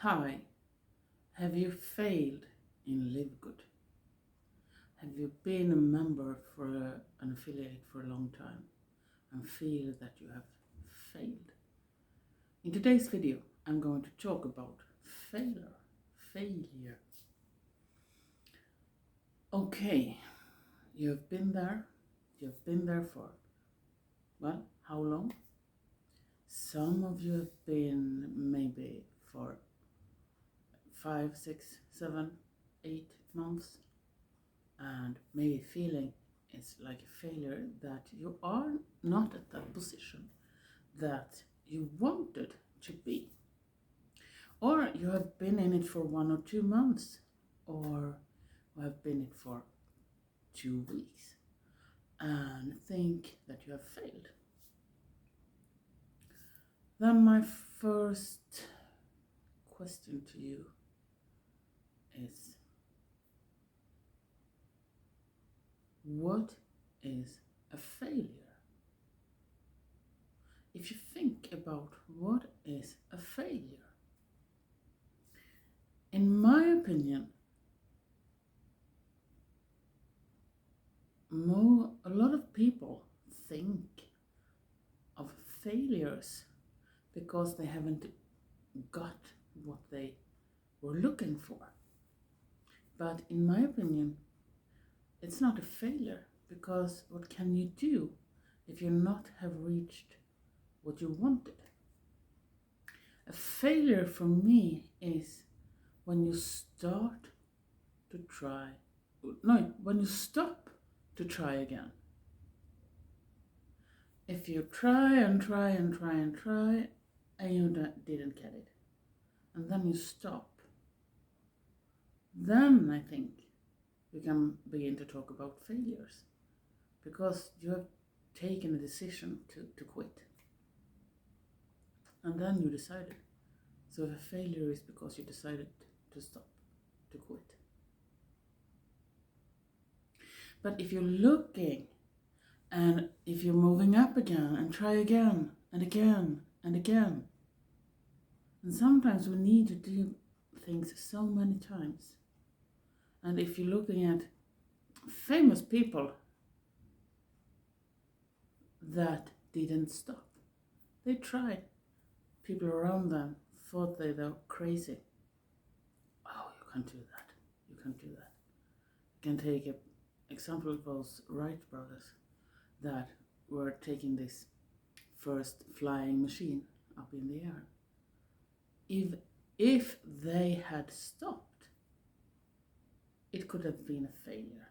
Hi, have you failed in Livegood? Have you been a member for an affiliate for a long time and feel that you have failed? In today's video, I'm going to talk about failure. Okay, you've been there. You've been there for, well, how long? Some of you have been maybe for 5, 6, 7, 8 months. And maybe feeling it's like a failure, that you are not at that position that you wanted to be. Or you have been in it for 1 or 2 months, or you have been in it for 2 weeks and think that you have failed. Then my first question to you is, what is a failure? If you think about what is a failure, in my opinion, a lot of people think of failures because they haven't got what they were looking for. But in my opinion, it's not a failure, because what can you do if you not have reached what you wanted? A failure for me is when you stop to try again. If you try and try and try and try and you didn't get it, and then you stop, then I think we can begin to talk about failures, because you have taken a decision to quit, and then you decided. So a failure is because you decided to stop, to quit. But if you're looking, and if you're moving up again and try again and again and again, and sometimes we need to do things so many times. And if you're looking at famous people that didn't stop, they tried. People around them thought they were crazy. Oh, you can't do that. You can't do that. You can take an example of those Wright brothers that were taking this first flying machine up in the air. If they had stopped, it could have been a failure.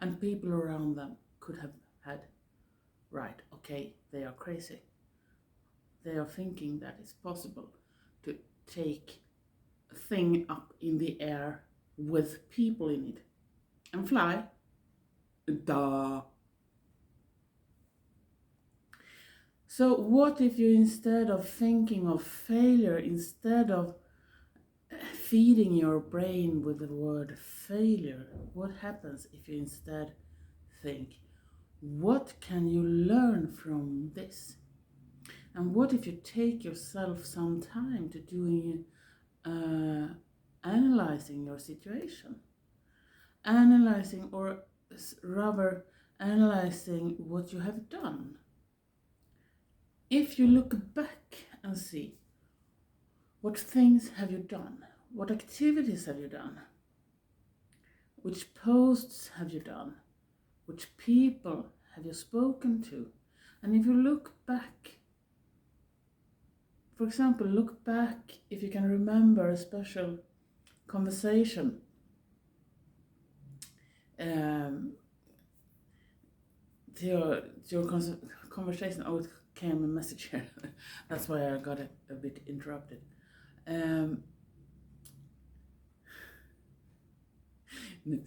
And people around them could have had, right, okay, they are crazy. They are thinking that it's possible to take a thing up in the air with people in it and fly. Duh. So what if you, instead of thinking of failure, instead of feeding your brain with the word failure, what happens if you instead think, what can you learn from this? And what if you take yourself some time to doing analyzing your situation? Analyzing, or rather analyzing what you have done. If you look back and see, what things have you done? What activities have you done? Which posts have you done? Which people have you spoken to? And if you look back, for example, look back if you can remember a special conversation. To your conversation. Oh, it came a message here. That's why I got it a bit interrupted.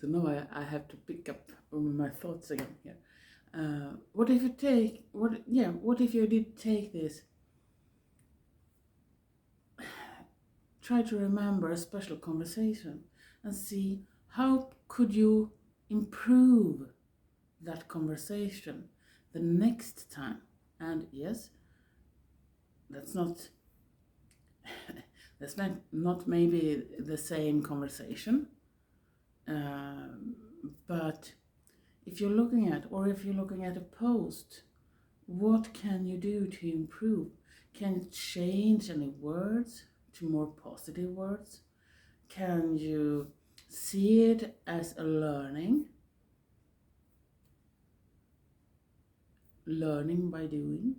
So now I have to pick up my thoughts again here. What if you did take this? Try to remember a special conversation and see how could you improve that conversation the next time. And yes, that's not That's not maybe the same conversation, but if you're looking at, or if you're looking at a post, what can you do to improve? Can you change any words to more positive words? Can you see it as a learning by doing,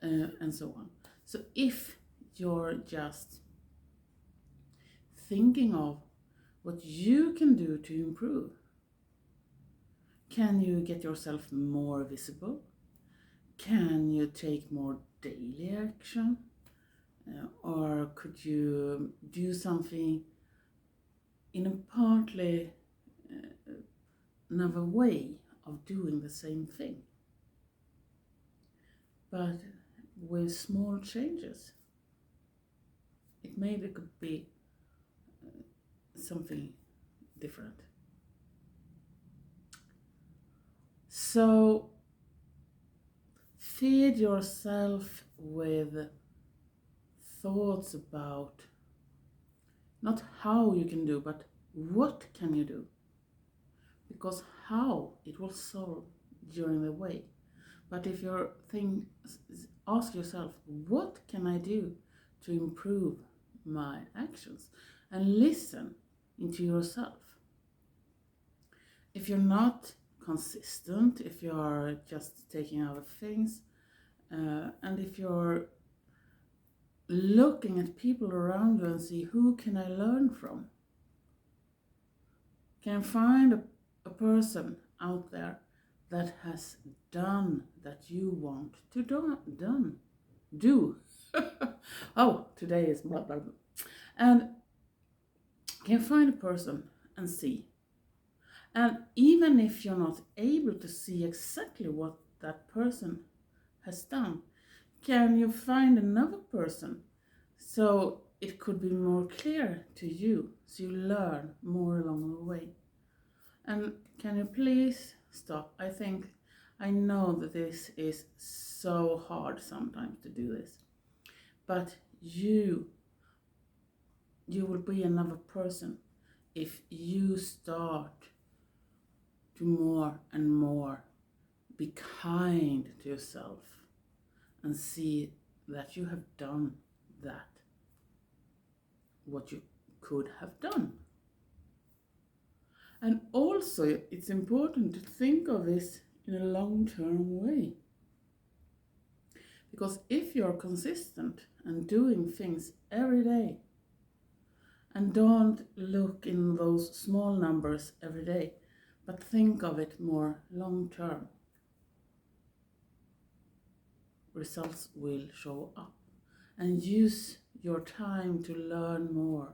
and so on? So if you're just thinking of what you can do to improve, can you get yourself more visible? Can you take more daily action? Or could you do something in a partly another way of doing the same thing, but with small changes? It maybe could be something different. So feed yourself with thoughts about not how you can do, but what can you do? Because how, it will solve during the way. But if your thing, ask yourself, what can I do to improve my actions? And listen into yourself. If you're not consistent, if you're just taking other things, and if you're looking at people around you and see, who can I learn from? Can I find a person out there that has done that you want to do? Oh, today is blah, blah, blah. And can you find a person and see? And even if you're not able to see exactly what that person has done, can you find another person so it could be more clear to you, so you learn more along the way? And can you please stop? I know that this is so hard sometimes to do this, but you will be another person if you start to more and more be kind to yourself and see that you have done that, what you could have done. And also, it's important to think of this in a long-term way. Because if you're consistent and doing things every day, and don't look in those small numbers every day, but think of it more long-term, results will show up. And use your time to learn more.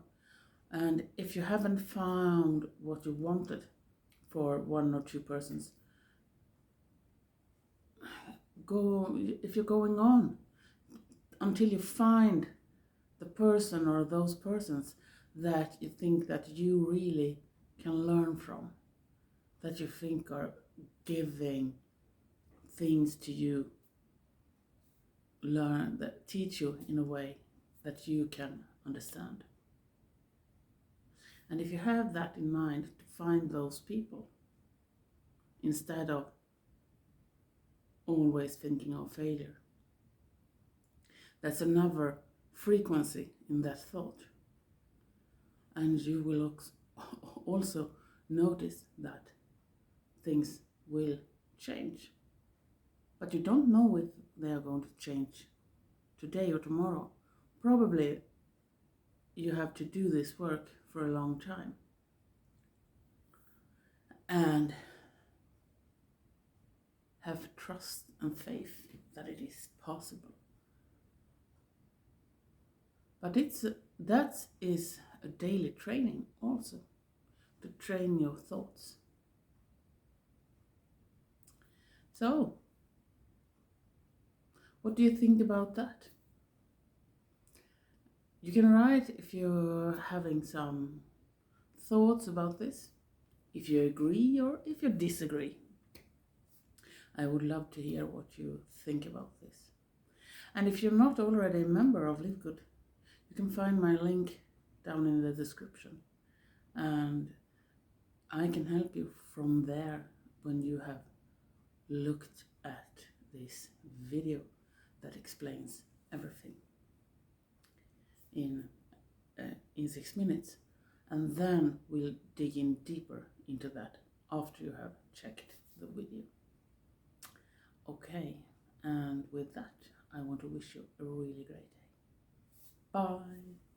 And if you haven't found what you wanted for one or two persons, if you're going on until you find the person or those persons that you think that you really can learn from, that you think are giving things to you, learn, that teach you in a way that you can understand. And if you have that in mind, to find those people instead of always thinking of failure, that's another frequency in that thought. And you will also notice that things will change. But you don't know if they are going to change today or tomorrow. Probably you have to do this work for a long time. And have trust and faith that it is possible. But that is a daily training also, to train your thoughts. So, what do you think about that? You can write if you're having some thoughts about this, if you agree or if you disagree. I would love to hear what you think about this. And if you're not already a member of Livegood, You can find my link down in the description, and I can help you from there when you have looked at this video that explains everything in 6 minutes, and then we'll dig in deeper into that after you have checked the video. Okay, and with that, I want to wish you a really great day. Bye.